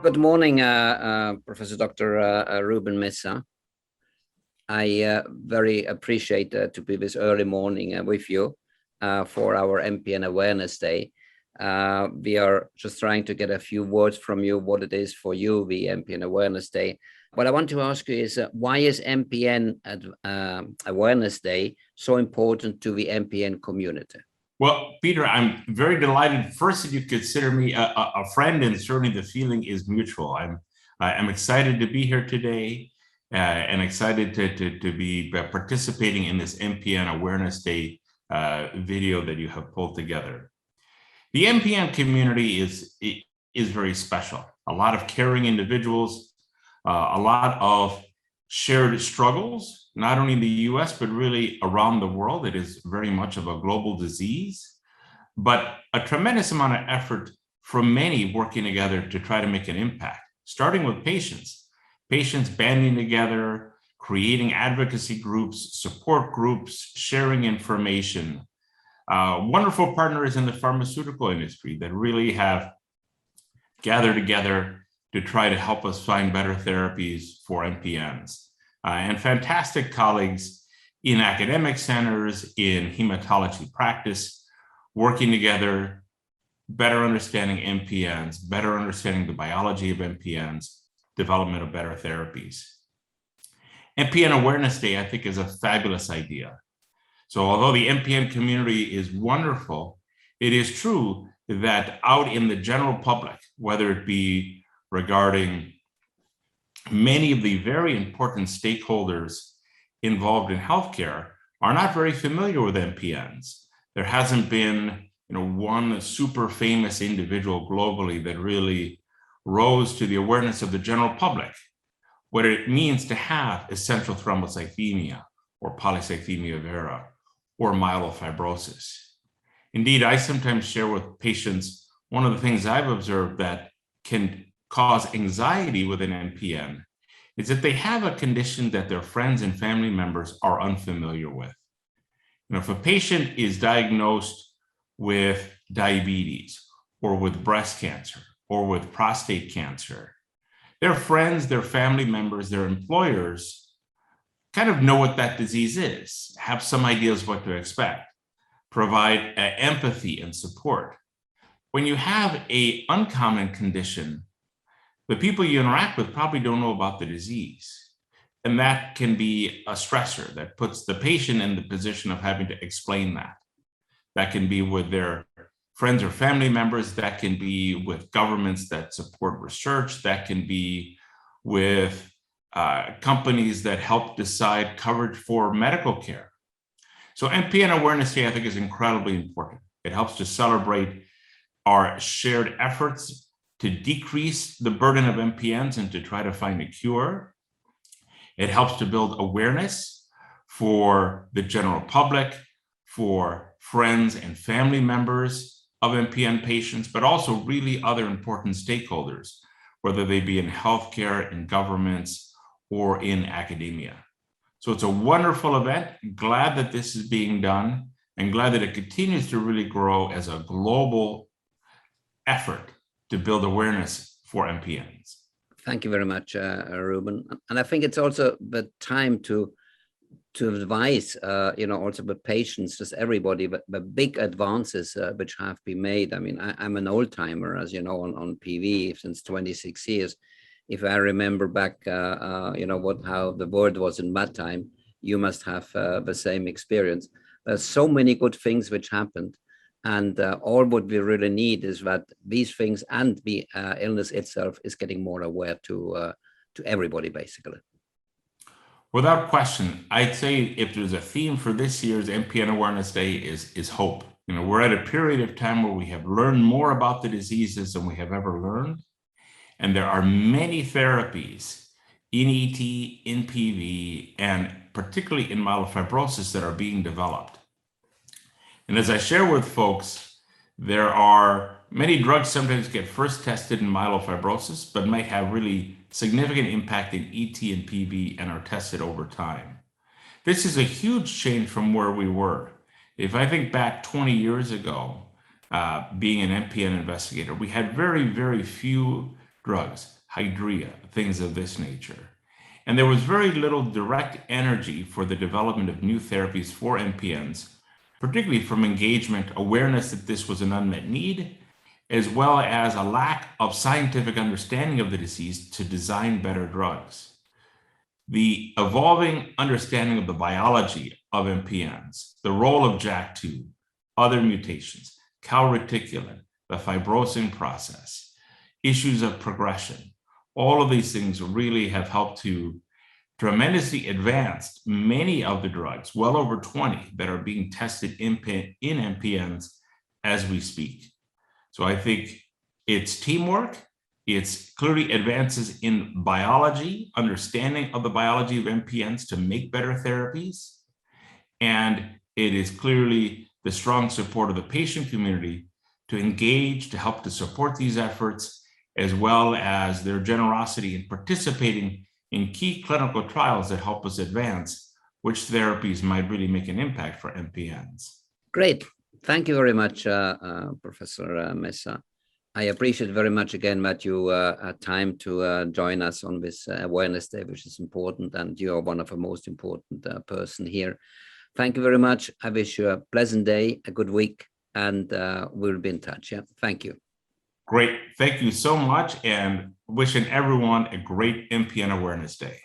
Good morning, Professor Dr. Ruben Mesa. I very appreciate to be this early morning with you for our MPN Awareness Day. We are just trying to get a few words from you, what it is for you, the MPN Awareness Day. What I want to ask you is, why is MPN Awareness Day so important to the MPN community? Well, Peter, I'm very delighted first that you consider me a friend, and certainly the feeling is mutual. I'm excited to be here today and excited to be participating in this MPN Awareness Day video that you have pulled together. The MPN community is very special. A lot of caring individuals, a lot of shared struggles, not only in the US, but really around the world. It is very much of a global disease, but a tremendous amount of effort from many working together to try to make an impact, starting with patients banding together, creating advocacy groups, support groups, sharing information. Wonderful partners in the pharmaceutical industry that really have gathered together to try to help us find better therapies for MPNs. And fantastic colleagues in academic centers, in hematology practice, working together, better understanding MPNs, better understanding the biology of MPNs, development of better therapies. MPN Awareness Day, I think, is a fabulous idea. So although the MPN community is wonderful, it is true that out in the general public, whether it be regarding many of the very important stakeholders involved in healthcare, are not very familiar with MPNs. There hasn't been one super famous individual globally that really rose to the awareness of the general public, what it means to have essential thrombocythemia or polycythemia vera or myelofibrosis. Indeed, I sometimes share with patients one of the things I've observed that can cause anxiety with an MPN is that they have a condition that their friends and family members are unfamiliar with. If a patient is diagnosed with diabetes or with breast cancer or with prostate cancer, their friends, their family members, their employers kind of know what that disease is, have some ideas what to expect, provide empathy and support. When you have an uncommon condition, the people you interact with probably don't know about the disease. And that can be a stressor that puts the patient in the position of having to explain that. That can be with their friends or family members. That can be with governments that support research. That can be with companies that help decide coverage for medical care. So MPN Awareness Day, I think, is incredibly important. It helps to celebrate our shared efforts to decrease the burden of MPNs and to try to find a cure. It helps to build awareness for the general public, for friends and family members of MPN patients, but also really other important stakeholders, whether they be in healthcare, in governments, or in academia. So it's a wonderful event. Glad that this is being done and glad that it continues to really grow as a global effort to build awareness for MPNs. Thank you very much, Ruben. And I think it's also the time to advise, also the patients, just everybody, but the big advances which have been made. I mean, I'm an old timer, as you know, on PV since 26 years. If I remember back, how the world was in that time, you must have the same experience. There's so many good things which happened. And all what we really need is that these things and the illness itself is getting more aware to everybody, basically. Without question, I'd say if there's a theme for this year's MPN Awareness Day is hope. We're at a period of time where we have learned more about the diseases than we have ever learned. And there are many therapies in ET, in PV, and particularly in myelofibrosis that are being developed. And as I share with folks, there are many drugs sometimes get first tested in myelofibrosis, but might have really significant impact in ET and PV and are tested over time. This is a huge change from where we were. If I think back 20 years ago, being an MPN investigator, we had very, very few drugs, hydrea, things of this nature. And there was very little direct energy for the development of new therapies for MPNs, particularly from engagement, awareness that this was an unmet need, as well as a lack of scientific understanding of the disease to design better drugs. The evolving understanding of the biology of MPNs, the role of JAK2, other mutations, calreticulin, the fibrosing process, issues of progression, all of these things really have helped to tremendously advance many of the drugs, well over 20, that are being tested in MPNs as we speak. So I think it's teamwork, it's clearly advances in biology, understanding of the biology of MPNs to make better therapies, and it is clearly the strong support of the patient community to engage, to help to support these efforts, as well as their generosity in participating in key clinical trials that help us advance which therapies might really make an impact for MPNs. Great. Thank you very much, Professor Mesa. I appreciate very much again that you had time to join us on this Awareness Day, which is important, and you are one of the most important person here. Thank you very much. I wish you a pleasant day, a good week, and we'll be in touch. Yeah, thank you. Great. Thank you so much, and wishing everyone a great MPN Awareness Day.